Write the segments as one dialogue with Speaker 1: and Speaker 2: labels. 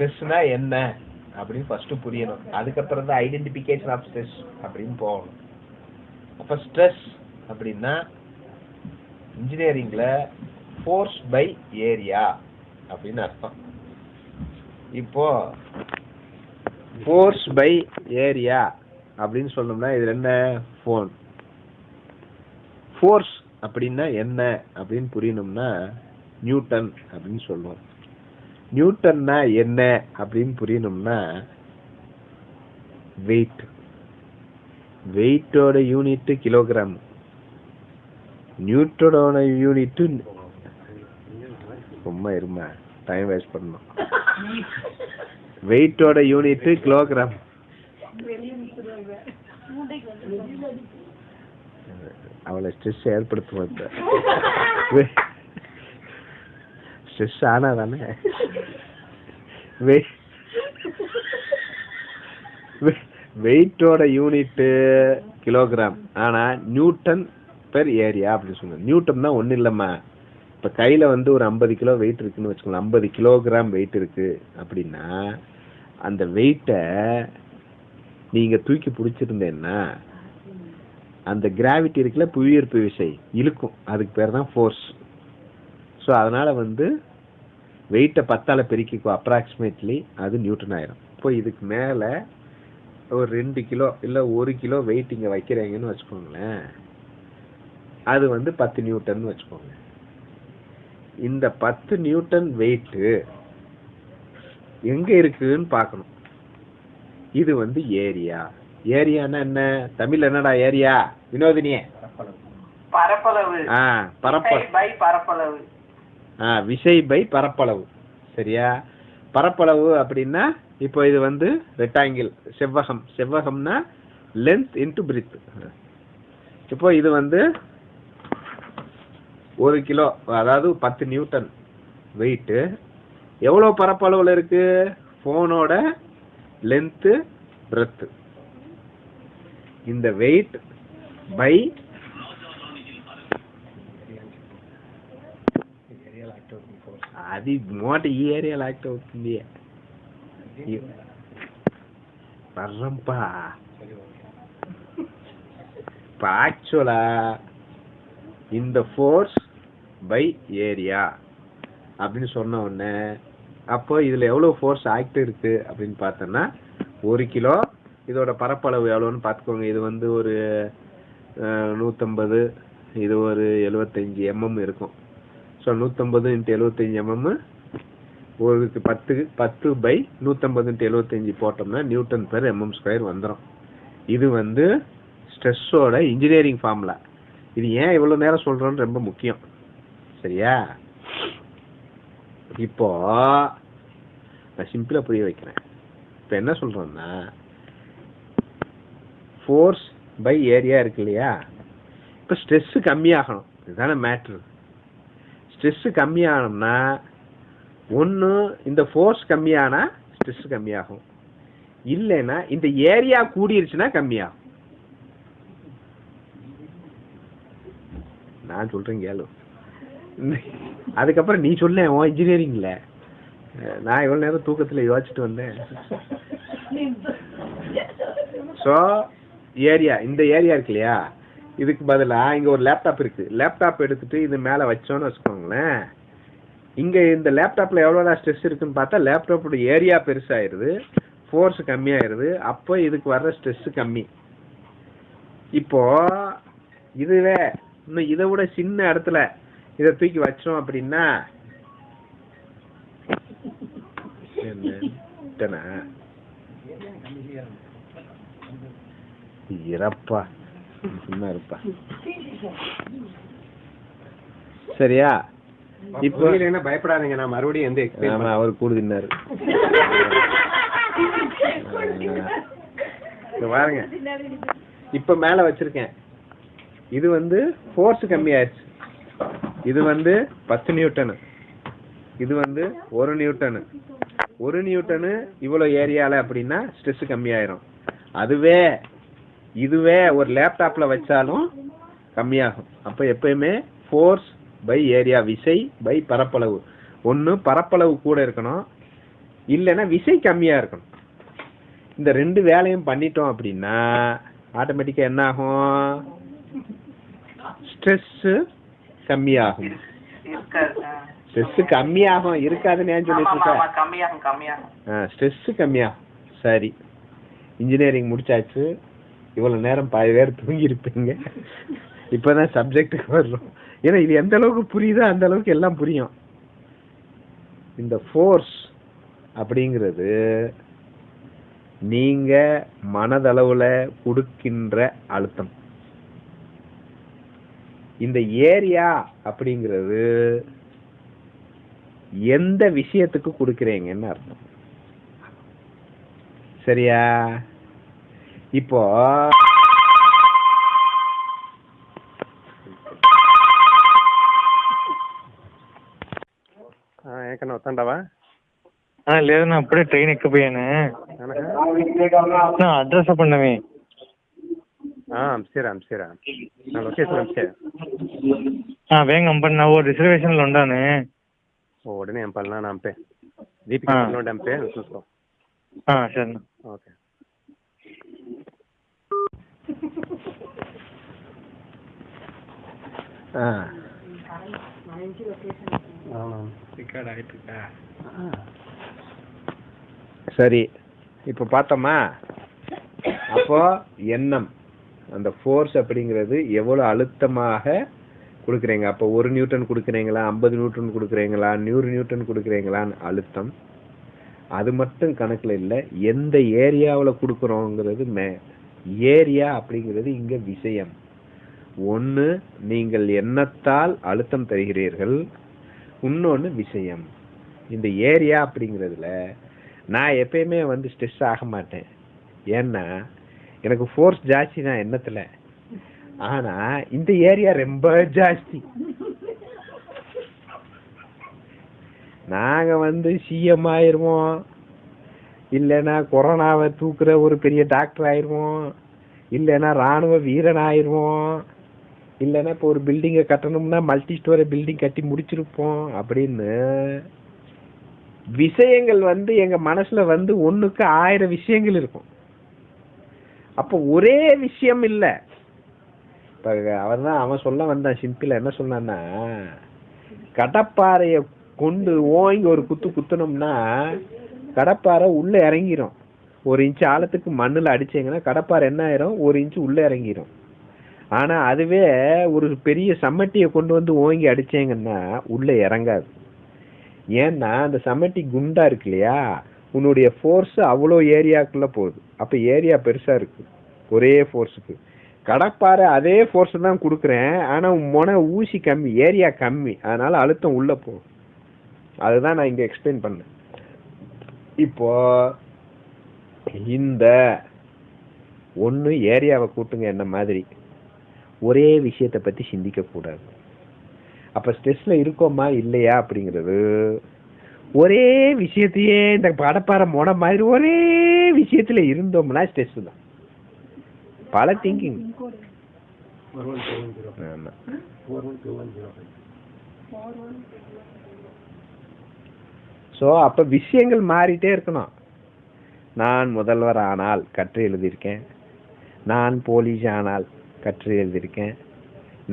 Speaker 1: ஸ்ட்ரெஸ்னா என்ன அப்படின்னு ஃபர்ஸ்ட் புரியணும். அதுக்கப்புறம் தான் ஐடென்டிஃபிகேஷன் ஆஃப் ஸ்ட்ரெஸ் அப்படின்னு போகணும். அப்ப ஸ்ட்ரெஸ் அப்படின்னா இன்ஜினியரிங்ல ஃபோர்ஸ் பை ஏரியா அப்படின்னு அர்த்தம். இப்போ ஃபோர்ஸ் பை ஏரியா அப்படின்னு சொன்னோம்னா இதுல என்ன ஃபோன் ஃபோர்ஸ் அப்படின்னா என்ன அப்படின்னு புரியணும்னா நியூட்டன் அப்படின்னு சொல்லுவோம். நியூட்டன்னா என்ன அப்படின்னு புரியணும்னா வெயிட். வெயிட்டோட யூனிட் கிலோகிராம். நியூட்டனோட யூனிட் ரொம்ப இருமா டைம் வேஸ்ட் பண்ணணும். வெயிட்டோட யூனிட் கிலோகிராம். அவளை ஸ்ட்ரெஸ் ஏற்படுத்துவோம். இப்ப ஸ்ட்ரெஸ் ஆனா தானே வெயிட்டோட யூனிட் கிலோகிராம். ஆனா நியூட்டன் பெர் ஏரியா அப்படின்னு சொல்லுங்க. நியூட்டன் தான் ஒன்றும் இல்லைம்மா. இப்போ கையில் வந்து ஒரு 50 கிலோ வெயிட் இருக்குன்னு வச்சுக்கோங்க. 50 கிலோகிராம் வெயிட் இருக்கு அப்படின்னா அந்த வெயிட்டை நீங்கள் தூக்கி பிடிச்சிருந்தேன்னா அந்த கிராவிட்டி இருக்குல்ல, புவியீர்ப்பு விசை இழுக்கும். அதுக்கு பேர் தான் ஃபோர்ஸ். ஸோ அதனால் வந்து வெயிட்டை 10ஆல் பெருக்கிக்கோ அப்ராக்சிமேட்லி, அது நியூட்டன் ஆயிரும். இப்போ இதுக்கு மேலே ஒரு 2 கிலோ இல்லை 1 கிலோ வெயிட் இங்கே வைக்கிறீங்கன்னு வச்சுக்கோங்களேன், அது வந்து 10 நியூட்டன் வச்சுக்கோங்க. இந்த 10 நியூட்டன் வெயிட்டு எங்க இருக்குன்னு பார்க்கணும். இது வந்து ஏரியா. ஏரியானா என்ன? தமிழ்ல என்னடா ஏரியா வினோதினியே?
Speaker 2: பரப்பளவு. பரப்பளவு.
Speaker 1: விசை பை பரப்பளவு. சரியா? பரப்பளவு அப்படின்னா இப்போ இது வந்து ரெக்டாங்கிள் செவ்வகம். செவ்வகம்னா லென்த் இன்டு பிரித். இப்போ இது வந்து 1 கிலோ, அதாவது 10 நியூட்டன் வெயிட்டு. எவ்வளோ பரப்பளவில் இருக்கு? ஃபோனோட லென்த்து பிரெத்து. இந்த வெயிட் பை అది మోట ఈ ఏరియాలో యాక్ట్ అవుతుంది. పర్రంపా ஆக்சுவலா இந்த ஃபோர்ஸ் பை ஏரியா அப்படின்னு சொன்ன உடனே அப்போ இதுல எவ்வளவு ஃபோர்ஸ் ஆக்ட் இருக்கு அப்படின்னு பார்த்தோம்னா 1 கிலோ. இதோட பரப்பளவு எவ்வளோன்னு பார்த்துக்கோங்க. இது வந்து ஒரு 150, இது ஒரு 75 mm இருக்கும். ஸோ 150 × 75 mm ஒரு 10 பை 150 × 75 போட்டோம்னா நியூட்டன் பெர் mm² வந்துடும். இது வந்து ஸ்ட்ரெஸ்ஸோட இன்ஜினியரிங் ஃபார்முலா. இது ஏன் இவ்வளோ நேரம் சொல்கிறோன்னு ரொம்ப முக்கியம். சரியா? இப்போ நான் சிம்பிளாக புரிய வைக்கிறேன். இப்போ என்ன சொல்கிறோம்னா ஃபோர்ஸ் பை ஏரியா இருக்கு இல்லையா? இப்போ ஸ்ட்ரெஸ்ஸு கம்மியாகணும். இதுதானே மேட்ரு. ஸ்ட்ரெஸ்ஸு கம்மியாகணும்னா ஒன்று இந்த ஃபோர்ஸ் கம்மியானா ஸ்ட்ரெஸ் கம்மியாகும், இல்லைன்னா இந்த ஏரியா கூடிருச்சுன்னா கம்மியாகும். நான் சொல்கிறேன் கேளு. அதுக்கப்புறம் நீ சொல்ல உன் இன்ஜினியரிங்ல. நான் எவ்வளோ நேரம் தூக்கத்தில் யோசிச்சுட்டு வந்தேன். ஸோ ஏரியா, இந்த ஏரியா இருக்கு இல்லையா, இதுக்கு பதிலாக இங்கே ஒரு லேப்டாப் இருக்குது. லேப்டாப் எடுத்துகிட்டு இது மேலே வச்சோன்னு வச்சுக்கோங்களேன். இங்கே இந்த லேப்டாப்பில் எவ்வளோ ஸ்ட்ரெஸ் இருக்குன்னு பார்த்தா லேப்டாப்போட ஏரியா பெருசாகிடுது, ஃபோர்ஸ் கம்மியாகிடுது. அப்போ இதுக்கு வர்ற ஸ்ட்ரெஸ்ஸு கம்மி. இப்போது இதுவே இன்னும் இதை விட சின்ன இடத்துல இதை தூக்கி வச்சோம் அப்படின்னா என்ன இறப்பா சும்மா இருப்பா. சரியா? இப்போ
Speaker 3: பயப்படாதீங்க, நான் மறுபடியும்
Speaker 1: அவர் கூடுதின்னாரு பாருங்க. இப்ப மேல வச்சிருக்கேன். இது வந்து ஃபோர்ஸ் கம்மியாயிருச்சு. இது வந்து 10 நியூட்டனு, இது வந்து 1 நியூட்டனு. 1 நியூட்டனு இவ்வளோ ஏரியால அப்படின்னா ஸ்ட்ரெஸ் கம்மியாயிரும். இதுவே ஒரு லேப்டாப்ல வச்சாலும் கம்மியாகும். அப்போ எப்பயுமே ஃபோர்ஸ் பை ஏரியா, விசை பை பரப்பளவு. ஒன்று பரப்பளவு கூட இருக்கணும், இல்லைன்னா விசை கம்மியா இருக்கணும். இந்த 2 வேலையும் பண்ணிட்டோம் அப்படின்னா ஆட்டோமேட்டிக்கா என்ன ஆகும்? ஸ்ட்ரெஸ் கம்மியாகும். ஸ்ட்ரெஸ் கம்மியாகும், இருக்காதுன்னு ஏன் சொல்லிட்டு இருக்க? ஸ்ட்ரெஸ் கம்மியாகும். சரி, இன்ஜினியரிங் முடிச்சாச்சு. இவ்வளவு நேரம் 10 பேர் தூங்கி இருப்பீங்க. இப்பதான் சப்ஜெக்டுக்கு வர்றோம். ஏன்னா இது எந்த அளவுக்கு புரியுதோ அந்த அளவுக்கு எல்லாம் புரியும். இந்த ஃபோர்ஸ் அப்படிங்கிறது நீங்க மனதளவுல கொடுக்கின்ற அழுத்தம். இந்த ஏரியா அப்படிங்கிறது எந்த விஷயத்துக்கு கொடுக்கறீங்கன்னு அர்த்தம். சரியா? இப்போ
Speaker 3: ఏకన్నా వస్తాండావా?
Speaker 4: లేదన్నా అప్పుడే ట్రైన్ ఎక్కిపోయాను. అడ్రస్ చెప్పండి.
Speaker 3: அம்சிரா அம்சிரா நான் லொகேஷன் அம்சிரேன்.
Speaker 4: வேங்க அம்பன் நான் ஒரு ரிசர்வேஷன்ல உண்டானு.
Speaker 3: உடனே அம்பல்னா நான் அம்பேன். தீபிகா பண்ணோட அம்பேன் చూసుకో.
Speaker 4: సరే.
Speaker 3: ఓకే.
Speaker 1: சரி, இப்ப பார்த்தோமா? அப்போ எண்ணம், அந்த ஃபோர்ஸ் அப்படிங்கிறது எவ்வளவு அழுத்தமாக கொடுக்குறீங்க. அப்போ 1 நியூட்டன் கொடுக்குறீங்களா, 50 நியூட்டன் கொடுக்குறீங்களா, 100 நியூட்டன் கொடுக்குறீங்களான்னு அழுத்தம். அது மட்டும் கணக்குல இல்லை, எந்த ஏரியாவில் கொடுக்குறோங்கிறது ஏரியா அப்படிங்கிறது இங்க விஷயம். ஒன்று நீங்கள் எண்ணத்தால் அழுத்தம் தருகிறீர்கள், இன்னொன்று விஷயம். இந்த ஏரியா அப்படிங்கிறதுல நான் எப்பயுமே ஸ்ட்ரெஸ் ஆக மாட்டேன். ஏன்னா எனக்கு ஃபோர்ஸ் ஜாஸ்தி தான் எண்ணத்துல. ஆனா இந்த ஏரியா ரொம்ப ஜாஸ்தி. நாங்க சிஎம் ஆயிருவோம், இல்லைன்னா கொரோனாவை தூக்குற ஒரு பெரிய டாக்டர் ஆயிருவோம், இல்லைன்னா ராணுவ வீரன் ஆயிருவோம், இல்லைன்னா இப்போ ஒரு பில்டிங்கை கட்டணும்னா மல்டி ஸ்டோரி பில்டிங் கட்டி முடிச்சிருப்போம். அப்படின்னு விஷயங்கள் எங்க மனசுல 1க்கு 1000 விஷயங்கள் இருக்கும். அப்போ ஒரே விஷயம் இல்ல. இப்ப அவன் சொல்ல வந்தான் சிம்பிளா. என்ன சொன்னான்னா, கடப்பாறைய கொண்டு ஓங்கி ஒரு குத்துனோம்னா கடப்பாறை உள்ள இறங்கிரும். 1 இன்ச் ஆழத்துக்கு மண்ணுல அடிச்சீங்கன்னா கடப்பாறை என்ன ஆயிரும்? 1 இன்ச் உள்ள இறங்கிரும். ஆனா அதுவே ஒரு பெரிய சம்மட்டியை கொண்டு ஓங்கி அடிச்சீங்கன்னா உள்ள இறங்காது. ஏன்னா அந்த சம்மட்டி குண்டா இருக்கு இல்லையா, உன்னுடைய ஃபோர்ஸ் அவ்வளோ ஏரியாக்குள்ள போகுது. அப்ப ஏரியா பெருசா இருக்கு ஒரே ஃபோர்ஸுக்கு. கடப்பாறை அதே ஃபோர்ஸ் தான் கொடுக்குறேன், ஆனா முனை ஊசி கம்மி, ஏரியா கம்மி, அதனால அழுத்தம் உள்ள போகும். அதுதான் நான் இங்க எக்ஸ்பிளைன் பண்ணேன். இப்போ இந்த ஒன்று ஏரியாவை கூட்டுங்க, என்ன மாதிரி ஒரே விஷயத்தை பத்தி சிந்திக்க கூடாது. அப்ப ஸ்ட்ரெஸ்ல இருக்கோமா இல்லையா அப்படிங்கிறது ஒரே விஷயத்தையே இந்த படப்பாறை மொன மாதிரி ஒரே விஷயத்துல இருந்தோம்னா ஸ்ட்ரெஸ் தான். பல திங்கிங். சோ அப்ப விஷயங்கள் மாறிட்டே இருக்கணும். நான் முதல்வர் ஆனால் கற்று எழுதியிருக்கேன், நான் போலீஸ் ஆனால் கற்று எழுதியிருக்கேன்,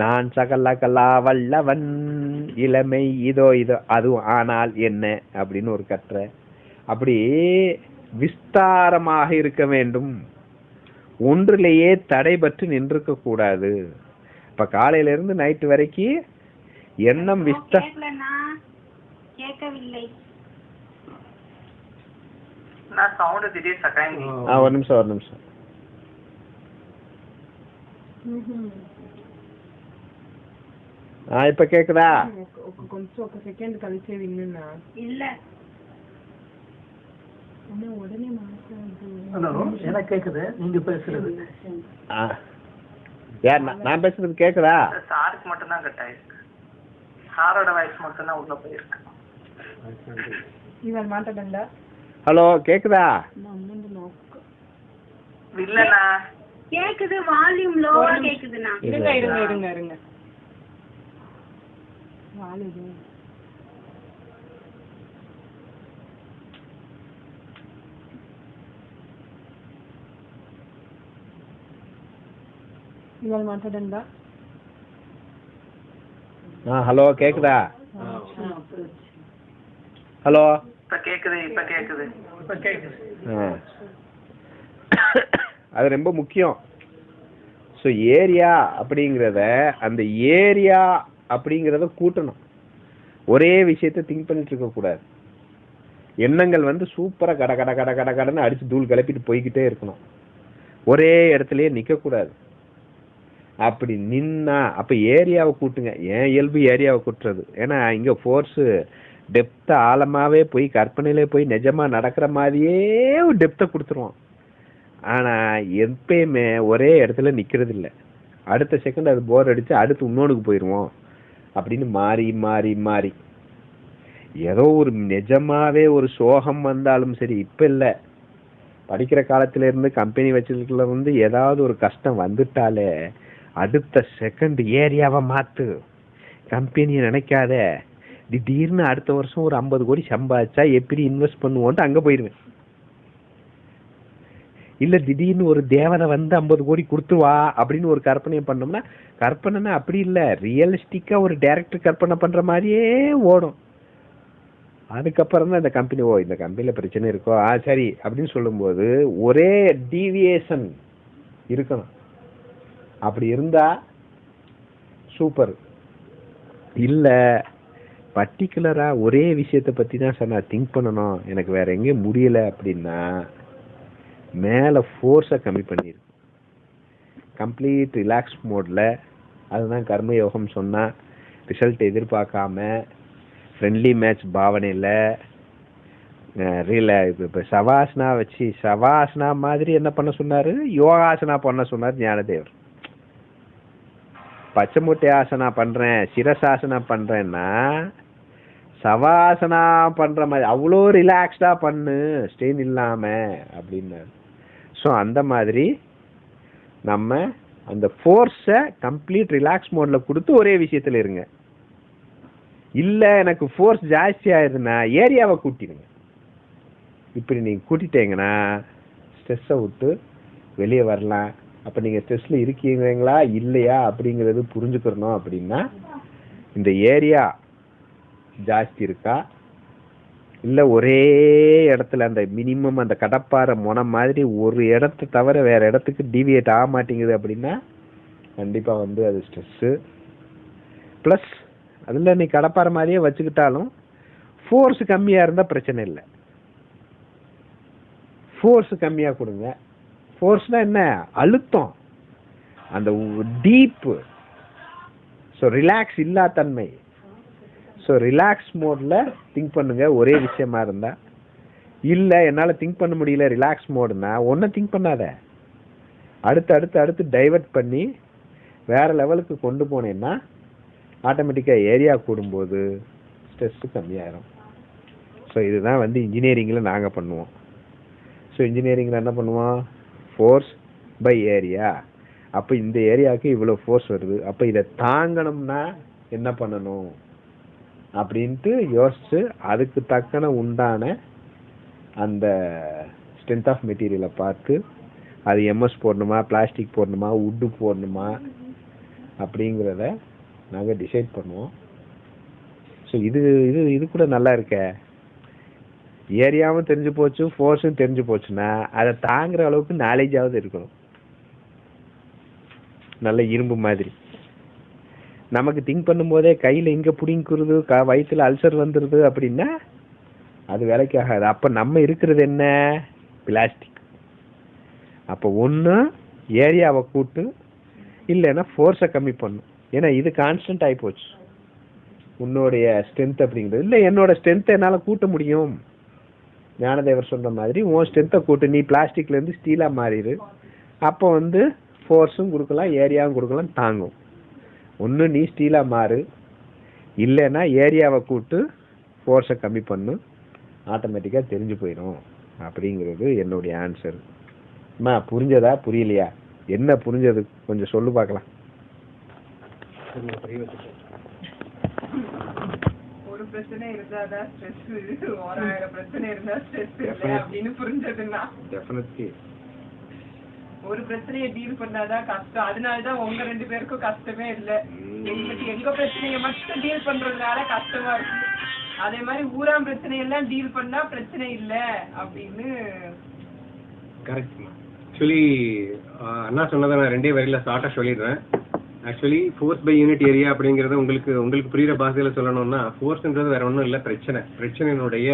Speaker 1: நான் சகலகலா வல்லவன் இளமை இதோ அதுவும் ஆனால் என்ன அப்படின்னு ஒரு கற்றை. அப்படி விஸ்தாரமாக இருக்க வேண்டும், ஒன்றிலேயே தடைபட்டு நின்றுக்க கூடாது. இப்ப காலையில இருந்து நைட்டு வரைக்கும் எண்ணம்
Speaker 5: கேட்கவில்லை.
Speaker 1: ஒரு நிமிஷம். இப்ப கேக்குதா?
Speaker 6: కొంచెం ఒక సెకండ్ కలిసే విన్నా.
Speaker 5: இல்ல
Speaker 6: உடனே மாட்டாது.
Speaker 2: ஹலோ, எனக்கு கேக்குது நீங்க பேசுறது.
Speaker 1: யார் நான் பேசுறது கேக்குதா?
Speaker 2: சாருக்கு மட்டும் தான் கட் ஆயிருக்கு. சாரோட வாய்ஸ் மட்டும் தான் உள்ள போயிருக்கு.
Speaker 6: இவன் மாட்டடண்டா.
Speaker 1: ஹலோ, கேக்குதா?
Speaker 2: இல்லனா
Speaker 5: கேக்குது, வால்யூம் லோவா கேக்குதுனா.
Speaker 6: இருங்க. வால்யூம் ఇవాళ మాట్లాడండా
Speaker 1: ஹலோ கேக்குதா? ஹலோ
Speaker 2: இப்ப கேக்குது.
Speaker 1: அது ரொம்ப முக்கியம். ஸோ ஏரியா அப்படிங்கிறத அந்த ஏரியா அப்படிங்கிறத கூட்டணும். ஒரே விஷயத்த திங்க் பண்ணிட்டு இருக்கக்கூடாது. எண்ணங்கள் வந்து சூப்பராக கட கட கட கட கடன்னு அடித்து தூள் கிளப்பிட்டு போய்கிட்டே இருக்கணும். ஒரே இடத்துலையே நிற்கக்கூடாது. அப்படி நின்னா அப்போ ஏரியாவை கூட்டுங்க. ஏன் இயல்பு ஏரியாவை கூட்டுறது. ஏன்னா இங்கே ஃபோர்ஸு டெப்த்தை ஆழமாகவே போய் கற்பனையிலே போய் நிஜமாக நடக்கிற மாதிரியே ஒரு டெப்த்தை கொடுத்துருவோம். ஆனால் எப்பயுமே ஒரே இடத்துல நிற்கிறது இல்லை. அடுத்த செகண்ட் அது போர் அடித்து அடுத்து இன்னொன்றுக்கு போயிடுவோம் அப்படின்னு மாறி மாறி மாறி ஏதோ ஒரு நிஜமாவே ஒரு சோகம் வந்தாலும் சரி, இப்போ இல்லை, படிக்கிற காலத்துல இருந்து கம்பெனி வச்சிருக்கல வந்து ஏதாவது ஒரு கஷ்டம் வந்துட்டாலே அடுத்த செகண்ட் ஏரியாவை மாற்று, கம்பெனியை நினைக்காத, திடீர்னு அடுத்த வருஷம் ஒரு 50 கோடி சம்பாதிச்சா எப்படி இன்வெஸ்ட் பண்ணுவோன்ட்டு அங்கே போயிடுவேன். இல்லை திடீர்னு ஒரு தேவதை வந்து 50 கோடி கொடுத்துவா அப்படின்னு ஒரு கற்பனையை பண்ணோம்னா, கற்பனைன்னா அப்படி இல்லை, ரியலிஸ்டிக்காக ஒரு டைரக்டர் கற்பனை பண்ணுற மாதிரியே ஓடும். அதுக்கப்புறம் தான் இந்த கம்பெனி இந்த கம்பெனியில் பிரச்சனை இருக்கோ சரி அப்படின்னு சொல்லும்போது ஒரே டீவியேஷன் இருக்கணும். அப்படி இருந்தால் சூப்பர். இல்லை பர்டிகுலராக ஒரே விஷயத்தை பற்றி தான் சார் நான் திங்க் பண்ணணும், எனக்கு வேறு எங்கேயும் முடியலை அப்படின்னா மேலே ஃபோர்ஸை கம்மி பண்ணிடும். கம்ப்ளீட் ரிலாக்ஸ் மோடில், அதுதான் கர்மயோகம் சொன்னால், ரிசல்ட் எதிர்பார்க்காம ஃப்ரெண்ட்லி மேட்ச் பாவனையில் இப்போ சவாசனா வச்சு சவாசனா மாதிரி என்ன பண்ண சொன்னார், யோகாசனா பண்ண சொன்னார் ஞானதேவர். பச்சை முட்டை ஆசனா பண்ணுறேன், சிரசாசனா பண்ணுறேன்னா சவாசனா பண்ணுற மாதிரி அவ்வளோ ரிலாக்ஸ்டாக பண்ணு, ஸ்ட்ரெயின் இல்லாமல் அப்படின்னாரு. ஸோ அந்த மாதிரி நம்ம அந்த ஃபோர்ஸை கம்ப்ளீட் ரிலாக்ஸ் மோடில் கொடுத்து ஒரே விஷயத்தில் இருங்க. இல்லை எனக்கு ஃபோர்ஸ் ஜாஸ்தி ஆயிடுதுன்னா ஏரியாவை கூட்டிடுங்க. இப்படி நீங்கள் கூட்டிட்டீங்கன்னா ஸ்ட்ரெஸ்ஸை விட்டு வெளியே வரலாம். அப்போ நீங்கள் ஸ்ட்ரெஸ்ஸில் இருக்கீங்களா இல்லையா அப்படிங்கிறது புரிஞ்சுக்கிறணும். அப்படின்னா இந்த ஏரியா ஜாஸ்தி இருக்கா, இல்லை ஒரே இடத்துல அந்த மினிமம் அந்த கடப்பாறை முனை மாதிரி ஒரு இடத்த தவிர வேறு இடத்துக்கு டீவியேட் ஆக மாட்டேங்குது அப்படின்னா கண்டிப்பாக வந்து அது ஸ்ட்ரெஸ்ஸு. ப்ளஸ் அதில் நீ கடப்பாறை மாதிரியே வச்சுக்கிட்டாலும் ஃபோர்ஸ் கம்மியாக இருந்தால் பிரச்சனை இல்லை. ஃபோர்ஸ் கம்மியாக கொடுங்க. ஃபோர்ஸ்னால் என்ன, அழுத்தம், அந்த டீப்பு. ஸோ ரிலாக்ஸ் இல்லாதன்மை. ஸோ ரிலாக்ஸ் மோடில் திங்க் பண்ணுங்க ஒரே விஷயமா இருந்தால். இல்லை என்னால் திங்க் பண்ண முடியல ரிலாக்ஸ் மோடுனா ஒன்றும் திங்க் பண்ணாத, அடுத்து அடுத்து அடுத்து டைவர்ட் பண்ணி வேறு லெவலுக்கு கொண்டு போனேன்னா ஆட்டோமேட்டிக்காக ஏரியா கூடும்போது ஸ்ட்ரெஸ்ஸு கம்மியாயிரும். ஸோ இதுதான் வந்து இன்ஜினியரிங்கில் நாங்கள் பண்ணுவோம். ஸோ இன்ஜினியரிங்கில் என்ன பண்ணுவோம், ஃபோர்ஸ் பை ஏரியா. அப்போ இந்த ஏரியாவுக்கு இவ்வளோ ஃபோர்ஸ் வருது, அப்போ இதை தாங்கணும்னா என்ன பண்ணணும் அப்படின்ட்டு யோசித்து அதுக்கு தக்கன உண்டான அந்த ஸ்ட்ரென்த் ஆஃப் மெட்டீரியலை பார்த்து அது எம்எஸ் போடணுமா, பிளாஸ்டிக் போடணுமா, வுட்டு போடணுமா அப்படிங்கிறத நாங்கள் டிசைட் பண்ணுவோம். ஸோ இது இது இது கூட நல்லா இருக்க. ஏரியாவும் தெரிஞ்சு போச்சு, ஃபோர்ஸும் தெரிஞ்சு போச்சுன்னா அதை தாங்குற அளவுக்கு நாலேஜாவது இருக்கணும். நல்ல இரும்பு மாதிரி நமக்கு திங்க் பண்ணும்போதே கையில் இங்கே பிடிங்குறது, வயிற்றுல அல்சர் வந்துடுது அப்படின்னா அது வேலைக்கு ஆகாது. அப்போ நம்ம இருக்கிறது என்ன, பிளாஸ்டிக். அப்போ ஒன்று ஏரியாவை கூட்டு, இல்லைன்னா ஃபோர்ஸை கம்மி பண்ணும். ஏன்னா இது கான்ஸ்டன்ட் ஆகி போச்சு. உன்னுடைய ஸ்ட்ரென்த் அப்படிங்கிறது இல்லை, என்னோட ஸ்ட்ரென்த்தை என்னால் கூட்ட முடியும். ஞானதேவர் சொல்கிற மாதிரி உன் ஸ்ட்ரென்த்தை கூட்டு, நீ பிளாஸ்டிக்லேருந்து ஸ்டீலாக மாறிடு. அப்போ வந்து ஃபோர்ஸும் கொடுக்கலாம், ஏரியாவும் கொடுக்கலாம், தாங்கும். ஒன்று நீ ஸ்டீலாக மாறு, இல்லைன்னா ஏரியாவை கூட்டு ஃபோர்ஸை கம்மி பண்ணு, ஆட்டோமேட்டிக்காக தெரிஞ்சு போயிடும் அப்படிங்கிறது என்னுடைய ஆன்சர். அம்மா புரிஞ்சதா புரியலையா, என்ன புரிஞ்சது கொஞ்சம் சொல்லு பார்க்கலாம்.
Speaker 6: ஒரு பிரச்சனை இருந்தாதான் ஸ்ட்ரெஸ், 1000 பிரச்சனை இருந்தா ஸ்ட்ரெஸ் இல்லை அப்படின்னு புரிஞ்சதுன்னா
Speaker 1: டெஃபினெட்லி
Speaker 6: ஒரு பிரச்சனையை டீல் பண்ணாதான் கஷ்டம். அதனாலதான் உங்க 2 பேருக்கும் கஷ்டமே இல்ல. எங்க பிரச்சனைய மட்டும் டீல் பண்றதுனால கஷ்டமா இருக்கு. அதே மாதிரி ஊராம் பிரச்சனையெல்லாம் டீல் பண்ணா பிரச்சனை இல்ல அப்படின்னு.
Speaker 3: கரெக்ட். ஆக்சுவலி அண்ணா சொன்னதை நான் 2 வரியில ஷார்ட்டா சொல்லிடுறேன். Actually force by unit area அப்படிங்கிறது உங்களுக்கு புரியுற பாஷையில சொல்லணும்னா, ஃபோர்ஸ்ன்றது வேற ஒன்றும் இல்லை, பிரச்சனையினுடைய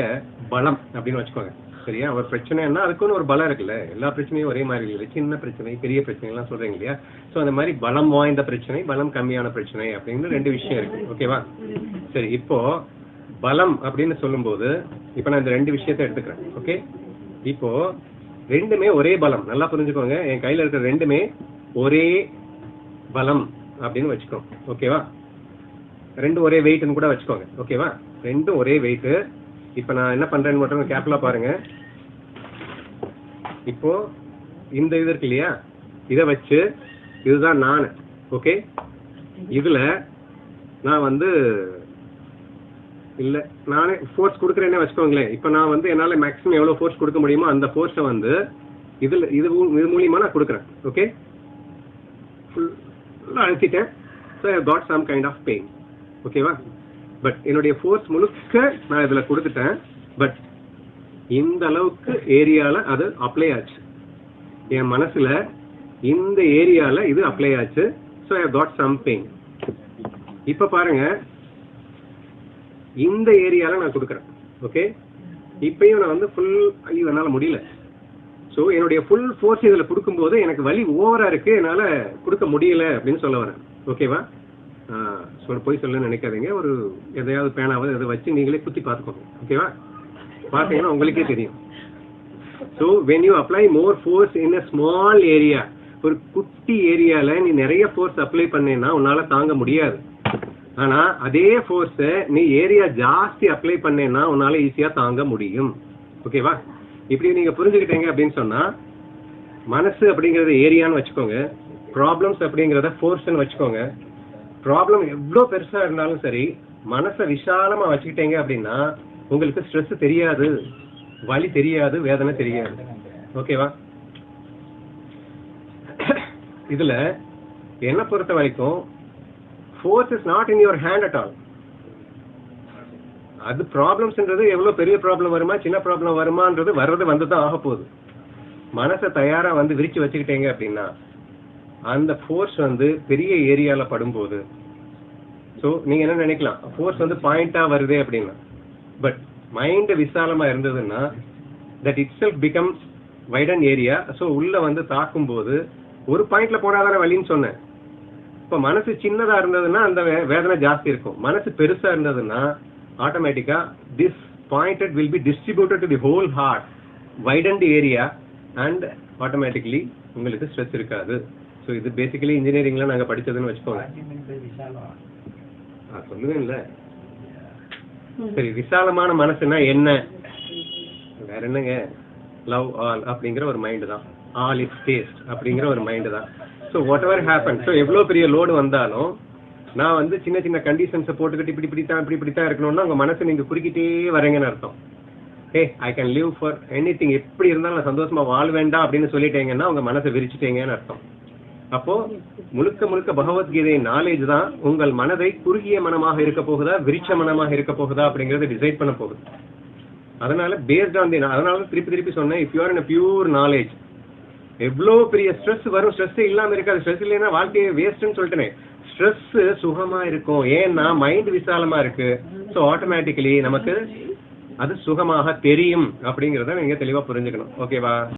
Speaker 3: பலம் அப்படின்னு வச்சுக்கோங்க. சரியா? ஒரு பிரச்சனைன்னா அதுக்குன்னு ஒரு பலம் இருக்குல்ல. எல்லா பிரச்சனையும் ஒரே மாதிரி இல்லை. சின்ன பிரச்சனை, பெரிய பிரச்சனை எல்லாம் சொல்றீங்க இல்லையா? ஸோ அந்த மாதிரி பலம் வாய்ந்த பிரச்சனை, பலம் கம்மியான பிரச்சனை அப்படின்னு 2 விஷயம் இருக்கு. ஓகேவா? சரி, இப்போ பலம் அப்படின்னு சொல்லும்போது இப்போ நான் இந்த 2 விஷயத்தை எடுத்துக்கிறேன். ஓகே, இப்போ 2மே ஒரே பலம். நல்லா புரிஞ்சுக்கோங்க, என் கையில இருக்கிற 2மே ஒரே பலம் அப்படின்னு வச்சுக்கோங்க. ஓகேவா? 2 ஒரே வெயிட்னு கூட வச்சுக்கோங்க. ஓகேவா? 2 ஒரே வெயிட். இப்போ நான் என்ன பண்றேன்னு மட்டும் கேப்ல பாருங்க. இப்போ இந்த இது இருக்கு இல்லையா, இதை வச்சு இதுதான் நான். ஓகே, இதுல நான் வந்து இல்ல நானே ஃபோர்ஸ் கொடுக்குறேன்னே வச்சுக்கோங்களேன். இப்போ நான் வந்து என்னால மேக்ஸிமம் எவ்வளவு ஃபோர்ஸ் கொடுக்க முடியுமோ அந்த ஃபோர்ஸை வந்து இது மூலியமா நான் கொடுக்குறேன். ஓகே, ஃபுல்லாக அழுத்திட்டேன். So I got some kind of pain. ஓகேவா? பட் என்னுடைய ஃபோர்ஸ் முழுக்க நான் இதுல கொடுத்துட்டேன். பட் இந்த அளவுக்கு ஏரியால அது அப்ளை ஆச்சு. என் மனசுல இந்த ஏரியால இது அப்ளை ஆச்சு. So I got some pain. இப்ப பாருங்க, இந்த ஏரியால நான் கொடுக்குறேன். ஓகே, இப்பயும் நான் வந்து ஃபுல் என்னால முடியல. ஸோ என்னுடைய ஃபுல் ஃபோர்ஸ் இதுல கொடுக்கும்போது எனக்கு வலி ஓவரா இருக்கு, என்னால கொடுக்க முடியல அப்படின்னு சொல்ல வரேன். ஓகேவா? போய் சொல்ல நினைக்காதீங்க. ஒரு எதையாவது பேனாவது அதை வச்சு நீங்களே குத்தி பார்த்துக்கோங்க. ஓகேவா? பார்த்தீங்கன்னா உங்களுக்கே தெரியும். So when you apply more force in a small area, ஒரு குட்டி ஏரியால நீ நிறைய ஃபோர்ஸ் அப்ளை பண்ணேன்னா உன்னால தாங்க முடியாது. ஆனா அதே ஃபோர்ஸை நீ ஏரியா ஜாஸ்தி அப்ளை பண்ணேன்னா உன்னால ஈஸியா தாங்க முடியும். ஓகேவா? இப்படி நீங்க புரிஞ்சுக்கிட்டீங்க அப்படின்னு சொன்னா, மனசு அப்படிங்கறது ஏரியான்னு வச்சுக்கோங்க, ப்ராப்ளம்ஸ் அப்படிங்கறத ஃபோர்ஸ்ன்னு வச்சுக்கோங்க. ப்ராப்ளம் எவ்வளோ பெருசா இருந்தாலும் சரி, மனசை விசாலமா வச்சுக்கிட்டீங்க அப்படின்னா உங்களுக்கு ஸ்ட்ரெஸ் தெரியாது, வலி தெரியாது, வேதனை தெரியாது. ஓகேவா? இதுல என்ன பொறுத்த வரைக்கும் force is not in your hand at all. அது ப்ராப்ளம்ஸ்ன்றது எவ்வளவு பெரிய ப்ராப்ளம் வருமா சின்ன ப்ராப்ளம் வருமான்றது வந்து தான் ஆக போகுது. மனசை தயாரா வந்து விரிச்சு வச்சுக்கிட்டீங்க அப்படின்னா அந்த ஃபோர்ஸ் வந்து பெரிய ஏரியால படும்போது, ஸோ நீங்க என்ன நினைக்கலாம், ஃபோர்ஸ் வந்து பாயிண்டா வருதே அப்படின்னா. பட் மைண்ட் விசாலமா இருந்ததுன்னா that it self becomes widen area. So உள்ள வந்து தாக்கும் போது ஒரு பாயிண்ட்ல போனாதான வலின்னு சொன்னேன். இப்போ மனசு சின்னதா இருந்ததுன்னா அந்த வேதனை ஜாஸ்தி இருக்கும். மனசு பெருசா இருந்ததுன்னா ஆட்டோமேட்டிக்கா this pointed will be distributed to the whole heart, widened area, and automatically உங்களுக்கு ஸ்ட்ரெஸ் இருக்காது. ஸோ இது பேசிக்கலி இன்ஜினியரிங்ல நாங்கள் படிச்சதுன்னு வச்சுக்கோங்க. சொல்லுவேன்ல. சரி, விசாலமான மனசுனா என்ன? வேற என்னங்க, லவ் ஆல் அப்படிங்கிற ஒரு மைண்டு தான். ஆல் இஸ் டேஸ்ட் அப்படிங்கிற ஒரு மைண்டு தான். So what ever happen, so எவ்வளோ பெரிய லோடு வந்தாலும் நான் வந்து சின்ன சின்ன கண்டிஷன்ஸை போட்டுக்கிட்டு இப்படித்தான் இருக்கணும்னா உங்க மனசை நீங்க குறுக்கிட்டே வரீங்கன்னு அர்த்தம். Hey, I can live for anything, எப்படி இருந்தாலும் நான் சந்தோஷமா வாழ்வேண்டா அப்படின்னு சொல்லிட்டீங்கன்னா உங்க மனசை விரிச்சிட்டீங்கன்னு அர்த்தம். அப்போ முழுக்க பகவத்கீதையின் நாலேஜ் தான் உங்கள் மனதை குறுகிய மனமாக இருக்க போகுதா விரிச்ச மனமாக இருக்க போகுதா அப்படிங்கறத டிசைட் பண்ண போகுது. அதனால பேஸ்ட் ஆன் தி, அதனால திருப்பி சொன்னேன், if you are in a pure knowledge, எவ்வளோ பெரிய ஸ்ட்ரெஸ் வரும், ஸ்ட்ரெஸ் இல்லாம இருக்காது. ஸ்ட்ரெஸ் இல்லைன்னா வாழ்க்கையை வேஸ்ட்னு சொல்லிட்டேனே. ஸ்ட்ரெஸ் சுகமா இருக்கும், ஏன்னா மைண்ட் விசாலமா இருக்கு. ஸோ ஆட்டோமேட்டிக்கலி நமக்கு அது சுகமாக தெரியும் அப்படிங்கறத நீங்க தெளிவா புரிஞ்சுக்கணும். ஓகேவா?